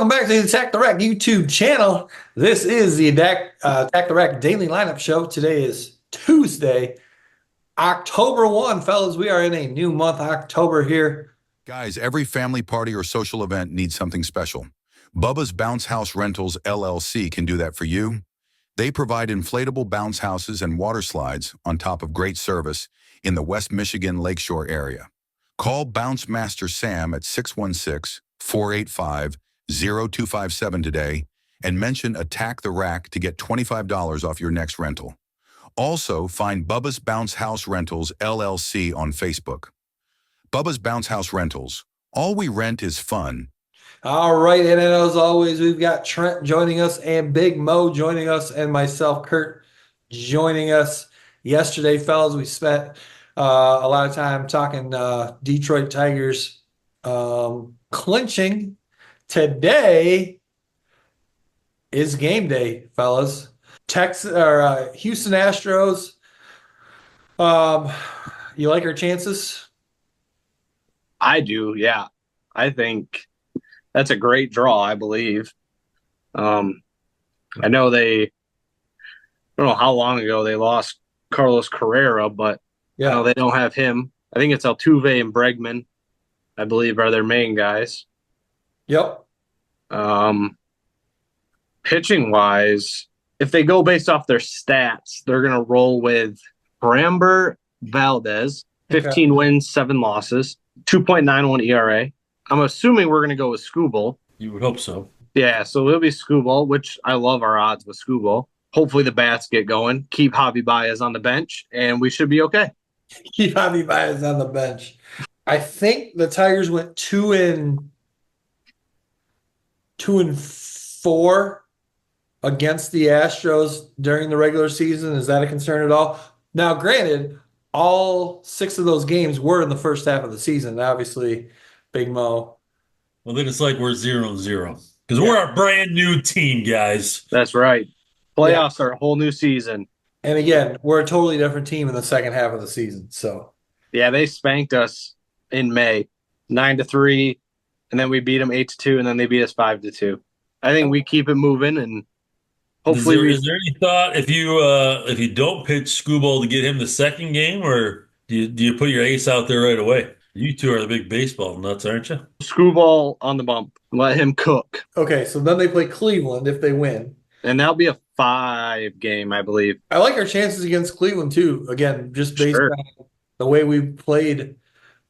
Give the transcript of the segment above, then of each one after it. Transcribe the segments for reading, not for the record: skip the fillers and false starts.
welcome back to the Attack the Rack YouTube channel. This is the Attack the Rack Daily Lineup Show. Today is Tuesday, October 1, fellas. We are in a new month, October here. Guys, every family party or social event needs something special. Bubba's Bounce House Rentals, LLC can do that for you. They provide inflatable bounce houses and water slides on top of great service in the West Michigan Lakeshore area. Call Bounce Master Sam at 616-485-0257 today and mention Attack the Rack to get $25 off your next rental. Also, find Bubba's Bounce House Rentals, LLC on Facebook. Bubba's Bounce House Rentals. All we rent is fun. All right, and as always, we've got Trent joining us and Big Mo joining us and myself, Kurt, joining us. Yesterday, fellas, we spent a lot of time talking Detroit Tigers clinching. Today is game day, fellas. Houston Astros. You like our chances? I do, yeah. I think that's a great draw, I believe. I know I don't know how long ago they lost Carlos Carrera, but yeah, I know they don't have him. I think it's Altuve and Bregman, I believe, are their main guys. Yep. Pitching-wise, if they go based off their stats, they're going to roll with Framber Valdez, 15 wins, 7 losses, 2.91 ERA. I'm assuming we're going to go with Skubal. You would hope so. Yeah, so it'll be Skubal, which I love our odds with Skubal. Hopefully the bats get going. Keep Javi Baez on the bench, and we should be okay. Keep Javi Baez on the bench. I think the Tigers went 2-4 against the Astros during the regular season. Is that a concern at all? Now, granted, all 6 of those games were in the first half of the season. Obviously, Big Mo. Well, then it's like we're 0-0 because we're a brand new team, guys. That's right. Playoffs are a whole new season. And again, we're a totally different team in the second half of the season. So, yeah, they spanked us in May, 9-3, and then we beat them 8-2, and then they beat us 5-2. I think we keep it moving, and hopefully. Is there any thought if you don't pitch Skubal to get him the second game, or do you put your ace out there right away? You two are the big baseball nuts, aren't you? Skubal on the bump. Let him cook. Okay, so then they play Cleveland if they win. And that'll be a 5 game, I believe. I like our chances against Cleveland, too. Again, just based on the way we played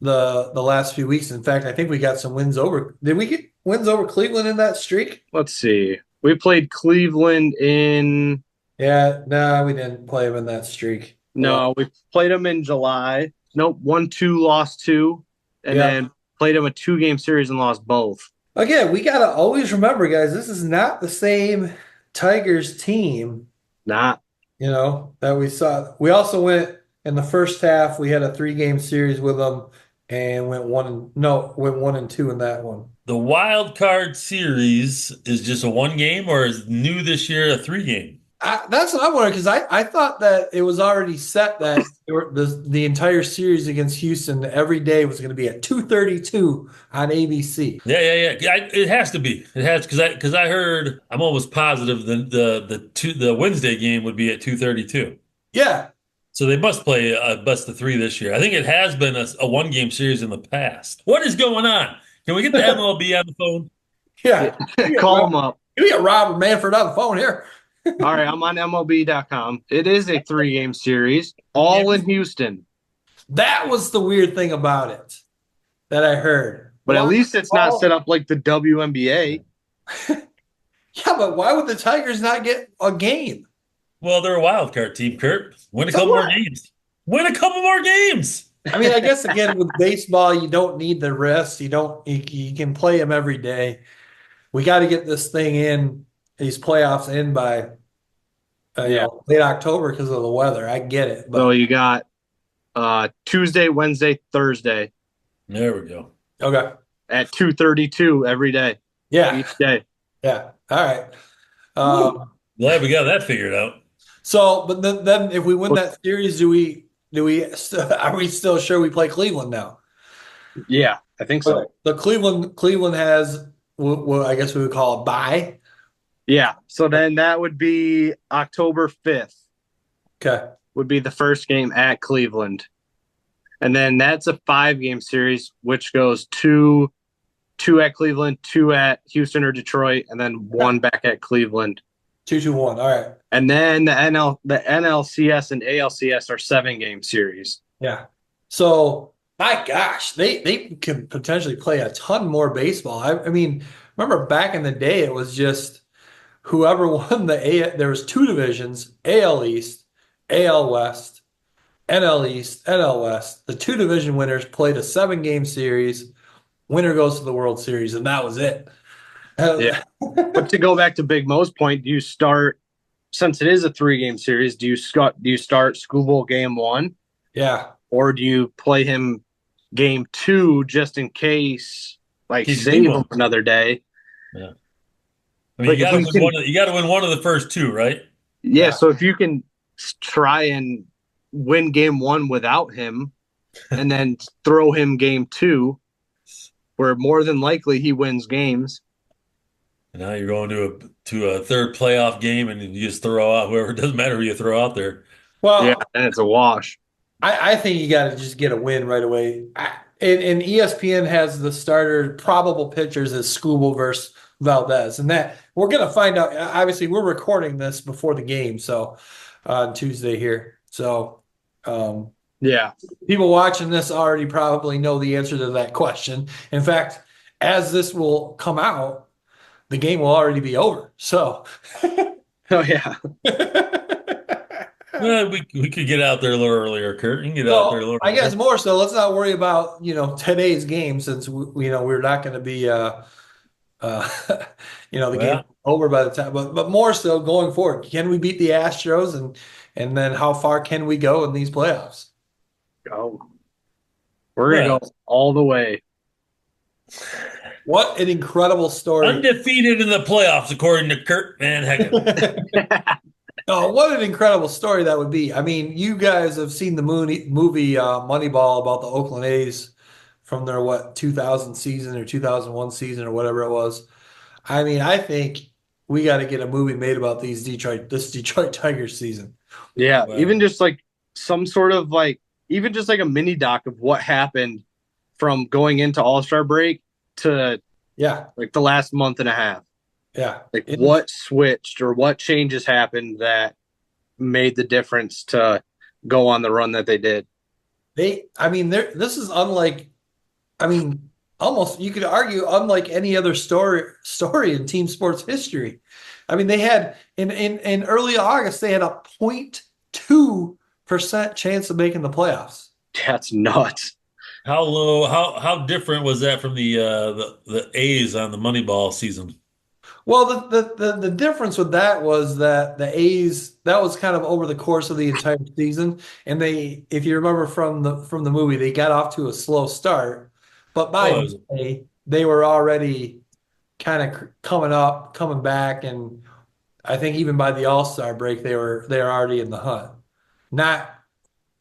the last few weeks. In fact, I think we got some wins over. Did we get wins over Cleveland in that streak? Let's see. We played Cleveland in... Yeah, no, we didn't play them in that streak. No, we played them in July. Nope, 1-2, lost 2, and then played them a 2-game series and lost both. Again, we got to always remember, guys, this is not the same Tigers team. Not. That we saw. We also went in the first half, we had a 3-game series with them and went 1-2 in that one. The wild card series is just a 1-game, or is new this year a 3-game? That's what I wondered, because I thought that it was already set that the entire series against Houston every day was going to be at 2:32 on ABC. Yeah. It has to be. It has, because I heard, I'm almost positive the Wednesday game would be at 2:32. Yeah. So they must play a best of 3 this year. I think it has been a 1-game series in the past. What is going on? Can we get the MLB on the phone? Yeah. Call them up. Give me a Robert Manfred on the phone here. All right, I'm on MLB.com. It is a 3-game series, all in Houston. That was the weird thing about it that I heard. But at least it's not set up like the WNBA. Yeah, but why would the Tigers not get a game? Well, they're a wild card team, Kurt. Win a couple more games. Win a couple more games. I mean, I guess, again, with baseball, you don't need the rest. You can play them every day. We got to get this thing in, these playoffs in by late October because of the weather. I get it. But so you got Tuesday, Wednesday, Thursday. There we go. Okay. At 2:32 every day. Yeah. Each day. Yeah. All right. Glad we got that figured out. So, but then if we win that series, are we still sure we play Cleveland now? Yeah, I think so. The Cleveland has what I guess we would call a bye. Yeah. So then that would be October 5th Okay. would be the first game at Cleveland. And then that's a 5-game series, which goes two at Cleveland, 2 at Houston or Detroit, and then 1 back at Cleveland. 2-2-1. All right. And then the NLCS and ALCS are 7-game series. Yeah. So my gosh, they can potentially play a ton more baseball. I mean, remember back in the day, it was just whoever won the A. There was 2 divisions: AL East, AL West, NL East, NL West. The 2 division winners played a 7-game series. Winner goes to the World Series, and that was it. Yeah. But to go back to Big Mo's point, do you start, since it is a 3-game series, do you start Skubal game 1? Yeah. Or do you play him game 2 just in case, like He's save game him one. another day? Yeah. I mean, Like, you got if to we win can- you got to win one of the first 2, right? Yeah, Yeah. so if you can try and win game 1 without him and then throw him game 2, where more than likely he wins games. And now you're going to a third playoff game, and you just throw out whoever. It doesn't matter who you throw out there. Well, Yeah, and it's a wash. I think you got to just get a win right away. And ESPN has the starter probable pitchers as Skubal versus Valdez, and that we're going to find out. Obviously, we're recording this before the game, so on Tuesday here. So Yeah. people watching this already probably know the answer to that question. In fact, as this will come out, the game will already be over. So. Oh, yeah. Well, we could get out there a little earlier, Kurt. You can get out there a little. I guess more so. Let's not worry about today's game, since we're not going to be the game over by the time. But more so going forward, can we beat the Astros, and then how far can we go in these playoffs? Go. We're gonna go all the way. What an incredible story! Undefeated in the playoffs, according to Kurt Van Hecken. Oh, what an incredible story that would be. I mean, you guys have seen the movie Moneyball about the Oakland A's from their 2000 season or 2001 season or whatever it was. I mean, I think we got to get a movie made about this Detroit Tigers season. Yeah, Wow. even just like some sort of even just like a mini doc of what happened from going into All-Star break to Yeah, like the last month and a half. yeah. Like what switched or what changes happened that made the difference to go on the run that they did. This is unlike, almost you could argue unlike any other story in team sports history. I mean, they had in early August they had a 0.2% chance of making the playoffs. That's nuts. How low? How different was that from the A's on the Moneyball season? Well, the difference with that was that the A's, that was kind of over the course of the entire season, and if you remember from the movie, they got off to a slow start, but by May, they were already kind of coming back, and I think even by the All-Star break, they were already in the hunt. Not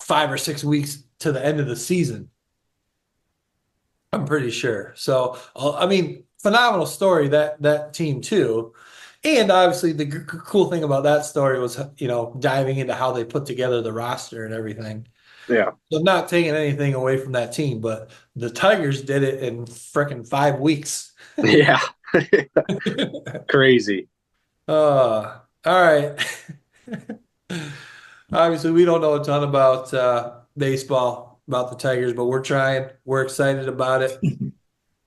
5 or 6 weeks to the end of the season, I'm pretty sure. So, phenomenal story, that team too. And obviously the cool thing about that story was, diving into how they put together the roster and everything. Yeah. So not taking anything away from that team, but the Tigers did it in freaking 5 weeks. Yeah. Crazy. All right. Obviously, we don't know a ton about baseball, about the Tigers, but we're trying. We're excited about it.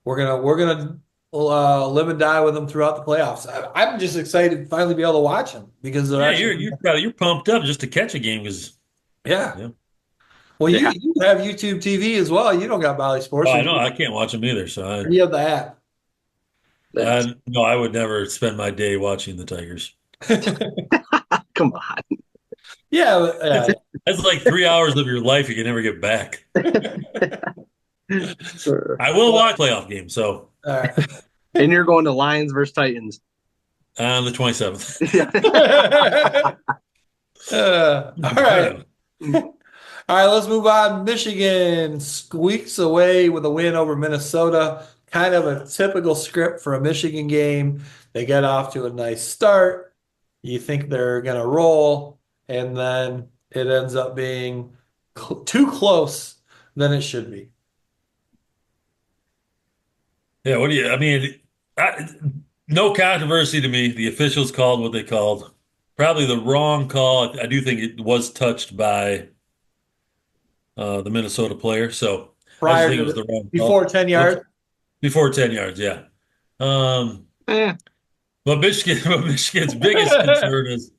We're gonna live and die with them throughout the playoffs. I'm just excited to finally be able to watch them because they're You're pumped up just to catch a game because yeah. Well, you have YouTube TV as well. You don't got Bally Sports. I know I can't watch them either. So you have the app. no, I would never spend my day watching the Tigers. Come on. Yeah, That's like 3 hours of your life you can never get back. I will watch playoff games. So all right. And you're going to Lions versus Titans on the 27th. All right. All right, let's move on. Michigan squeaks away with a win over Minnesota. kind of a typical script for a Michigan game. They get off to a nice start. You think they're going to roll, and then it ends up being too close than it should be. Yeah, what do you, I mean, I, no controversy to me. The officials called what they called. Probably the wrong call. I do think it was touched by the Minnesota player. So I just Prior think it to was the wrong before call. 10 What's yards. before 10 yards, yeah. Um, Eh, but what Michigan's biggest concern is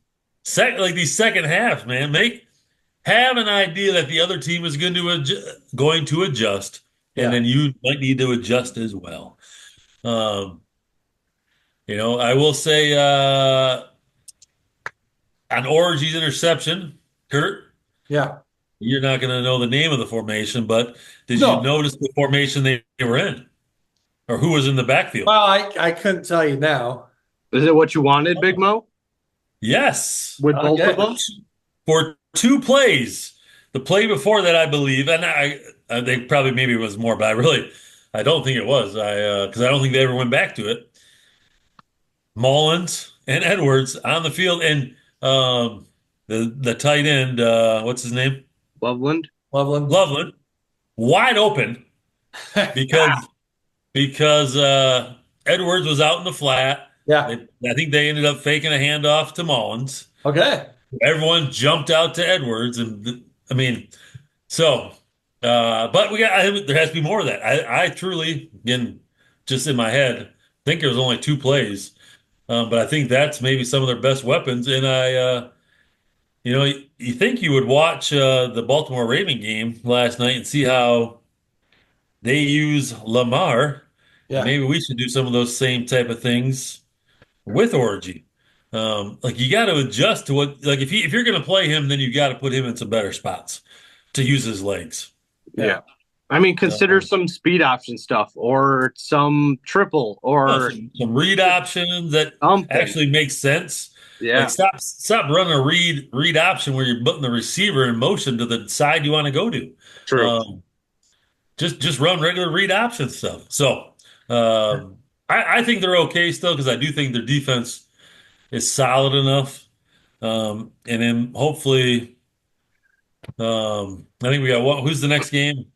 like these second halves, man. Have an idea that the other team is going to adjust, and Yeah. then you might need to adjust as well. Um, I will say on Orgy's interception, Kurt, Yeah. you're not going to know the name of the formation, but did you No. notice the formation they were in, or who was in the backfield? Well, I couldn't tell you now. is it what you wanted, Big Mo? Yes, With both Okay. of them? for two plays. The play before that, I believe, and I think probably maybe it was more, but I don't think it was. Because I don't think they ever went back to it. Mullins and Edwards on the field, and the tight end, what's his name? Loveland? Loveland. Loveland, wide open because Edwards was out in the flat. Yeah. I think they ended up faking a handoff to Mullins. Okay. Everyone jumped out to Edwards, and I mean, so. But there has to be more of that. I truly, again, just in my head, think there was only two plays. But I think that's maybe some of their best weapons. And you think you would watch the Baltimore Raven game last night and see how they use Lamar, and Yeah. maybe we should do some of those same type of things with Orgy. Like you got to adjust to like if you're going to play him, then you got to put him in some better spots to use his legs. Yeah. I mean, consider Um, some speed option stuff or some triple or some read options that something. actually make sense. Yeah. Like stop running a read option where you're putting the receiver in motion to the side you want to go to. True. Just run regular read option stuff. So I think they're okay still because I do think their defense is solid enough. And then hopefully, I think we got who's the next game?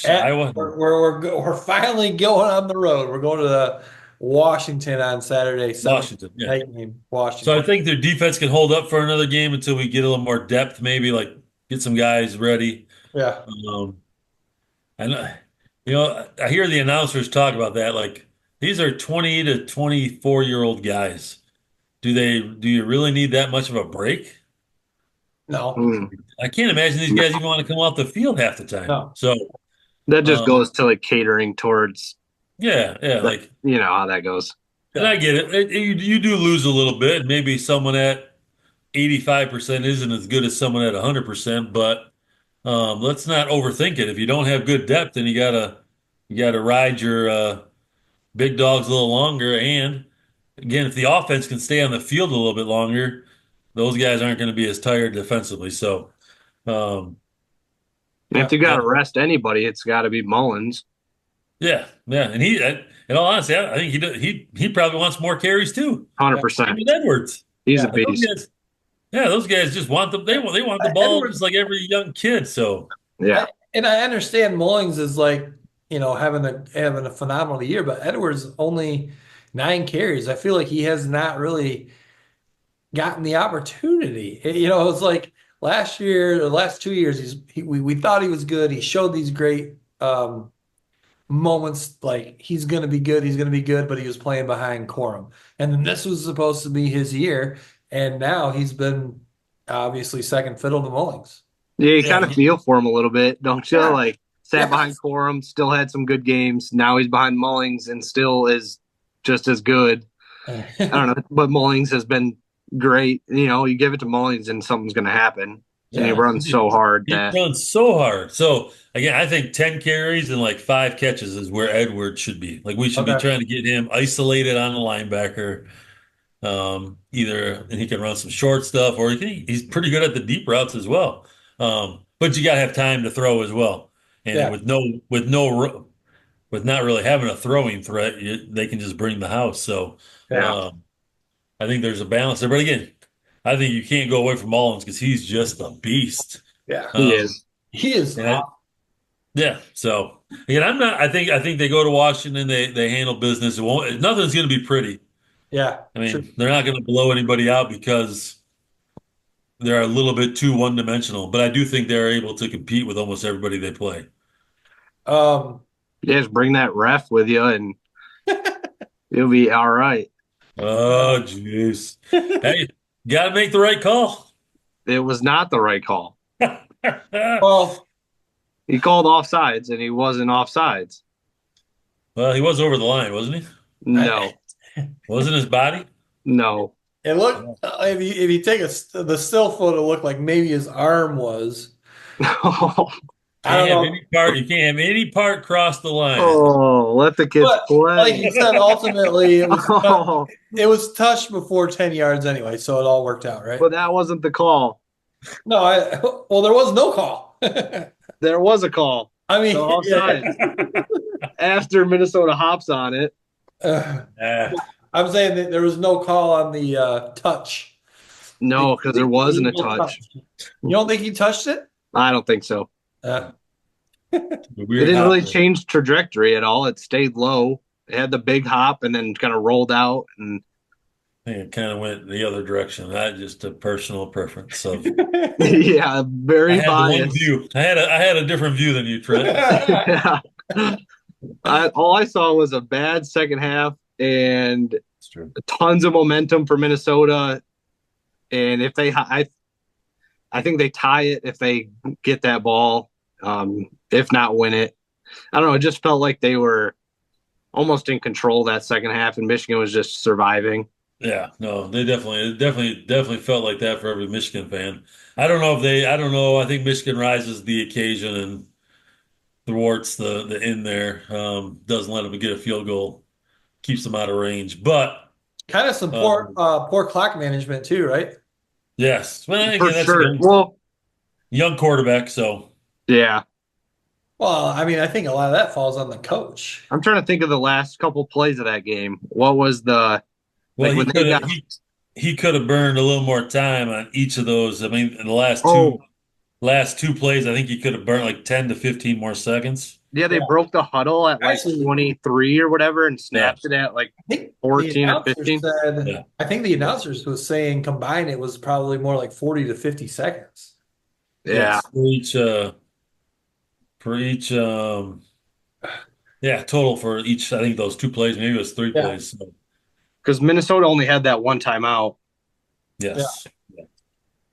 Iowa. We're finally going on the road. We're going to the Washington on Saturday. Washington. Yeah. Night game. So Washington. I think their defense can hold up for another game until we get a little more depth, maybe like get some guys ready. Yeah. And I hear the announcers talk about that. Like these are 20 to 24-year-old guys. Do you really need that much of a break? No. Mm. I can't imagine these guys even want to come off the field half the time. No. So That just Um, goes to like catering towards, yeah, like, you know how that goes. and I get it. You do lose a little bit. Maybe someone at 85% isn't as good as someone at 100%, but let's not overthink it. If you don't have good depth, then you gotta ride your big dogs a little longer. And again, if the offense can stay on the field a little bit longer, those guys aren't going to be as tired defensively. So, um, And if you got to yeah, rest anybody, it's got to be Mullins. yeah. And in all honesty, I think he probably wants more carries too. 100%. With Edwards, He's Yeah. a beast. those guys just want they want the ball Edwards, just like every young kid. So, Yeah. and I understand Mullings is like, having a phenomenal year, but Edwards only 9 carries. I feel like he has not really gotten the opportunity. It's like last year, the last 2 years, we thought he was good. He showed these great moments, like he's going to be good, but he was playing behind Corum. And then this was supposed to be his year, and now he's been obviously second fiddle to Mullings. Yeah, you Yeah. kind of feel for him a little bit, don't you? Yeah. Like, sat Yeah. behind Corum, still had some good games. Now he's behind Mullings and still is just as good. I don't know, but Mullings has been great. You give it to Mullings and something's going to happen. And he Yeah. runs so hard he that, runs so hard. So again, I think 10 carries and like 5 catches is where Edwards should be. Like we should be Okay. trying to get him isolated on the linebacker. Either and he can run some short stuff, or he's pretty good at the deep routes as well. But you gotta have time to throw as well. And Yeah. with no with not really having a throwing threat, they can just bring the house. So Yeah. I think there's a balance there. But again, I think you can't go away from Mullins because he's just a beast. Yeah. He is. He is. And yeah. So again, I'm not. I think they go to Washington. They handle business. It won't. Nothing's going to be pretty. Yeah. I True. mean, they're not going to blow anybody out because they're a little bit too one-dimensional. But I do think they're able to compete with almost everybody they play. Um, You just bring that ref with you, and you'll be all right. Oh, jeez. Hey, got to make the right call. It was not the right call. well, He called offsides, and he wasn't offsides. Well, he was over the line, wasn't he? No, Wasn't his body? no. it looked if you take the still photo, it looked like maybe his arm was. I don't know. You can't have any part cross the line. Oh, let the kids But like play. you said, ultimately it was Oh, it was touched before 10 yards anyway, so it all worked out, right? but that wasn't the call. No, well, there was no call. There was a call. I mean, So offsides. After Minnesota hops on it. I'm saying that there was no call on the touch. No, because there wasn't a touch. You don't think he touched it? I don't think so. A It weird didn't really hop. change trajectory at all. It stayed low. It had the big hop and then kind of rolled out. And I think it kind of went the other direction. That's just a personal preference. So yeah, I very had the one biased. view. I had a different view than you, Trent. Yeah. All I saw was a bad second half and That's true. tons of momentum for Minnesota. And if I think they tie it if they get that ball. If not, win it. I don't know. It just felt like they were almost in control that second half, and Michigan was just surviving. Yeah, no, they definitely felt like that for every Michigan fan. I don't know. I think Michigan rises to the occasion and thwarts the in there. Doesn't let them get a field goal, keeps them out of range. But Kind of some poor clock management too, right? yes, well, For again, that's a sure. Well, young quarterback. So yeah. Well, I mean, I think a lot of that falls on the coach. I'm trying to think of the last couple plays of that game. What was the well, like when they got he could have burned a little more time on each of those. I mean, in the oh last two plays, I think he could have burned like 10 to 15 more seconds. yeah, they Yeah. broke the huddle at like Actually, 23 or whatever and snapped it at like I think 14 or 15. Yeah. I think the announcers was saying combined it was probably more like 40 to 50 seconds. Yeah. Yes, for each yeah, total for each, I think those two plays, maybe it was three Yeah. plays. So, Because Minnesota only had that one timeout. yes. Yeah.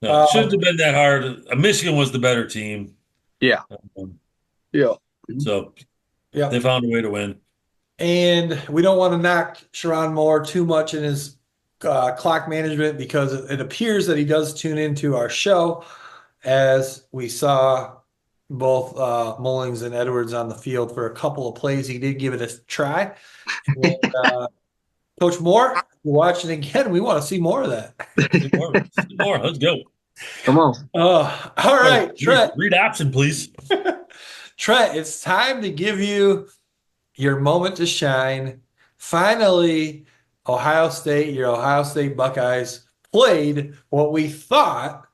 No, it shouldn't have been that hard. Michigan was the better team. Yeah. Um, Yeah. so Yeah. they found a way to win. And we don't want to knock Sharon Moore too much in his clock management because it appears that he does tune into our show, as we saw both Mullings and Edwards on the field for a couple of plays. He did give it a try. And, Coach Moore, you're watching again. We want to see more of that. See more. Let's go. Come on. All right, Trent. Read option, please. Trent, it's time to give you your moment to shine. Finally, your Ohio State Buckeyes played what we thought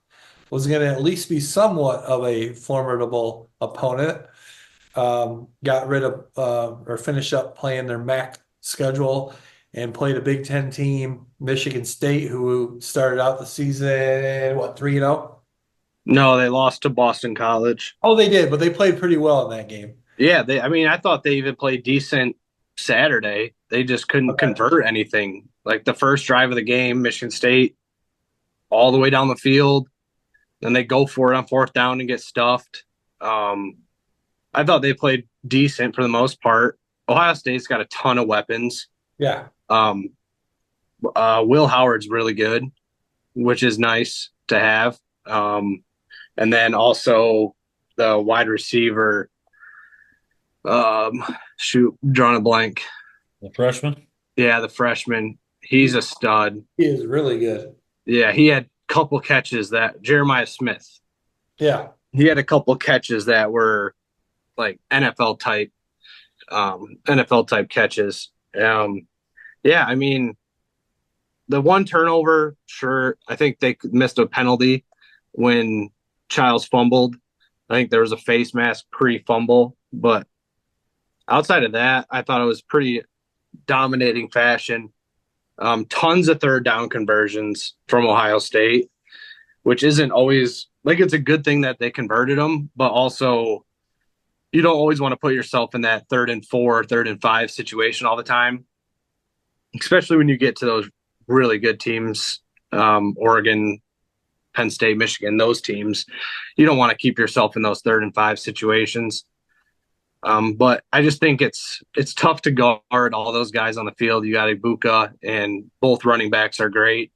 was going to at least be somewhat of a formidable opponent. Got rid of or finished up playing their MAC schedule and played a Big Ten team, Michigan State, who started out the season, 3-0? No, they lost to Boston College. Oh, they did, but they played pretty well in that game. Yeah, I thought they even played decent Saturday. They just couldn't convert anything. Like the first drive of the game, Michigan State all the way down the field. Then they go for it on fourth down and get stuffed. I thought they played decent for the most part. Ohio State's got a ton of weapons. Yeah. Will Howard's really good, which is nice to have. And then also the wide receiver, drawing a blank. The freshman? Yeah, the freshman. He's a stud. He is really good. Yeah, he had a couple catches that Jeremiah Smith. Yeah. He had a couple catches that were like NFL type. NFL type catches. Yeah, I mean, the one turnover, sure. I think they missed a penalty when Childs fumbled. I think there was a face mask pre-fumble, but outside of that, I thought it was pretty dominating fashion. Tons of third down conversions from Ohio State, which isn't always like it's a good thing that they converted them, but also you don't always want to put yourself in that 3rd and 4, 3rd and 5 situation all the time, especially when you get to those really good teams, Oregon, Penn State, Michigan, those teams. You don't want to keep yourself in those 3rd and 5 situations. But I just think it's tough to guard all those guys on the field. You got Ibuka, and both running backs are great.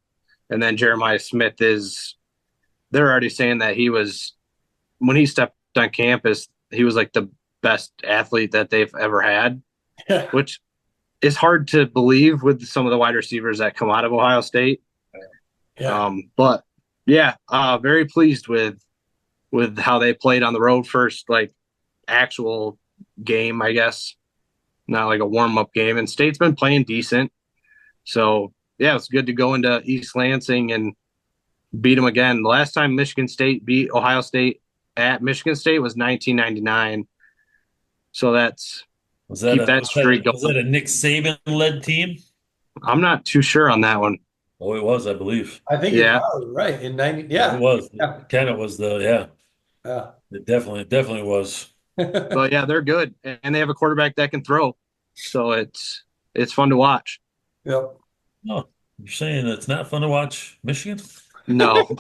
And then Jeremiah Smith they're already saying that when he stepped on campus, he was like the best athlete that they've ever had, which is hard to believe with some of the wide receivers that come out of Ohio State. Yeah. But yeah, very pleased with how they played on the road first, like actual game, I guess, not like a warm-up game. And State's been playing decent. So yeah, it's good to go into East Lansing and beat them again. The last time Michigan State beat Ohio State at Michigan State was 1999. So Was that keep that streak going. was that a Nick Saban led team? I'm not too sure on that one. Oh, it was, I believe. I think Yeah. you're probably right. In 90, It yeah. was. Yeah. Kind of was yeah. Yeah. It definitely was. But yeah, they're good, and they have a quarterback that can throw. So it's fun to watch. Yep. Oh, you're saying it's not fun to watch Michigan? No,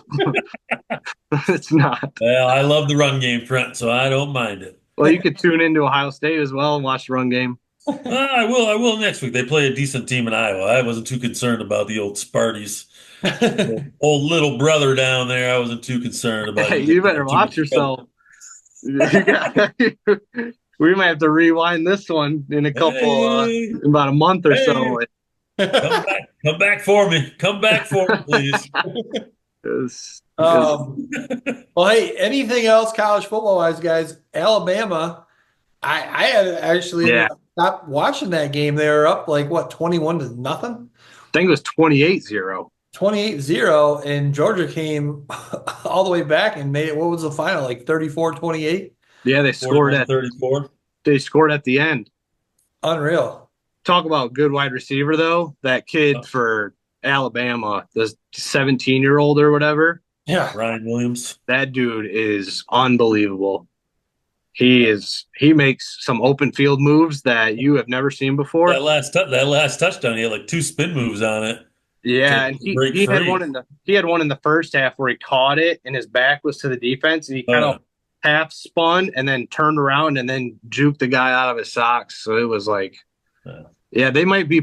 it's not. Well, I love the run game, Trent, so I don't mind it. Well, you could tune into Ohio State as well and watch the run game. I will next week. They play a decent team in Iowa. I wasn't too concerned about the old Sparties. Old little brother down there, I wasn't too concerned about. Hey, you better watch yourself. We might have to rewind this one in a couple, about a month or so. Come back for me. Come back for me, please. Well, hey, anything else college football wise, guys? Alabama, I had actually stopped watching that game. They were up like what, 21-0? I think it was 28-0. 28-0, and Georgia came all the way back and made it. What was the final? Like 34-28? Yeah, they scored at 34. They scored at the end. Unreal. Talk about good wide receiver though. That kid for Alabama, the 17-year-old or whatever. Yeah. Ryan Williams. That dude is unbelievable. He makes some open field moves that you have never seen before. That last touchdown, he had like 2 spin moves on it. Yeah, and he had one in the first half where he caught it and his back was to the defense and he kind of half spun and then turned around and then juked the guy out of his socks. So it was like, yeah, they might be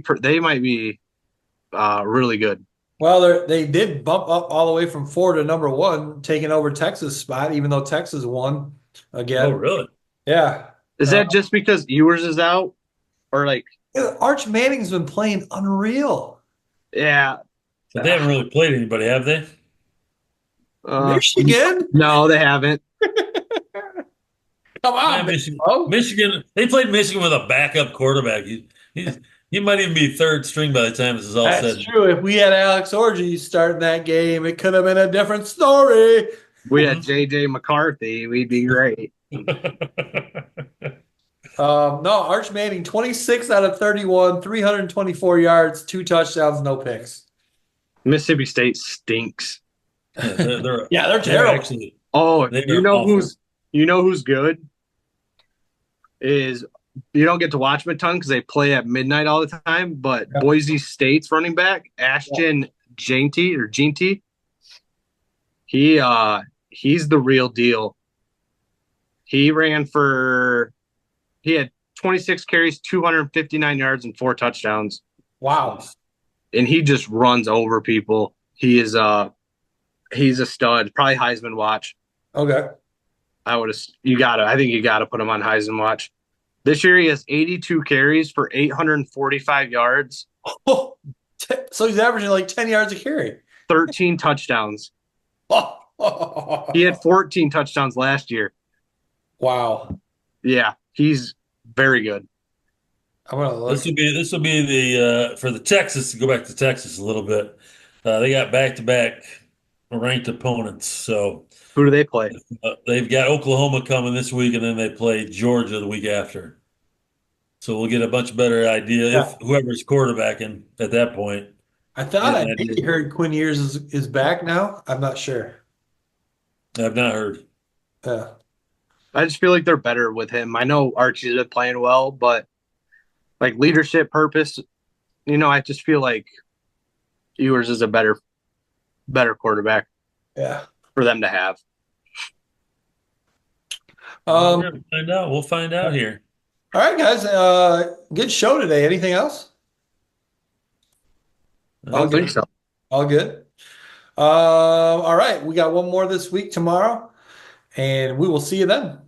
really good. Well, they did bump up all the way from 4 to number 1, taking over Texas' spot, even though Texas won again. Oh, really? Yeah. Is that just because Ewers is out, or like Arch Manning's been playing unreal? Yeah. But they haven't really played anybody, have they? Michigan? No, they haven't. Come on, Michigan. They played Michigan with a backup quarterback. He might even be 3rd string by the time this is all said. That's true. If we had Alex Orji starting that game, it could have been a different story. We had J.J. McCarthy. We'd be great. No, Arch Manning, 26 out of 31, 324 yards, 2 touchdowns, no picks. Mississippi State stinks. They're terrible. Actually, you know who's good? Is you don't get to watch them a ton because they play at midnight all the time, but Boise State's running back, Ashton Jeanty, he's the real deal. He had 26 carries, 259 yards, and 4 touchdowns. Wow. And he just runs over people. He's a stud. Probably Heisman watch. Okay. I think you gotta put him on Heisman watch. This year he has 82 carries for 845 yards. Oh, so he's averaging like 10 yards a carry. 13 touchdowns. He had 14 touchdowns last year. Wow. Yeah, he's very good. I'm gonna look. This will be the for the Texas to go back to Texas a little bit. They got back-to-back ranked opponents, so Who do they play? they've got Oklahoma coming this week, and then they play Georgia the week after. So we'll get a much better idea Yeah. if whoever's quarterbacking at that point. I thought Get I an idea. maybe heard Quinn Ewers is back now. I'm not sure. I've not heard. Yeah. I just feel like they're better with him. I know Archie's been playing well, but like leadership purpose, I just feel like Ewers is a better quarterback Yeah. for them to have. Um, We're gonna find out. We'll find out here. all right, guys. Good show today. Anything else? I don't think so. All good. All right. We got one more this week tomorrow, and we will see you then.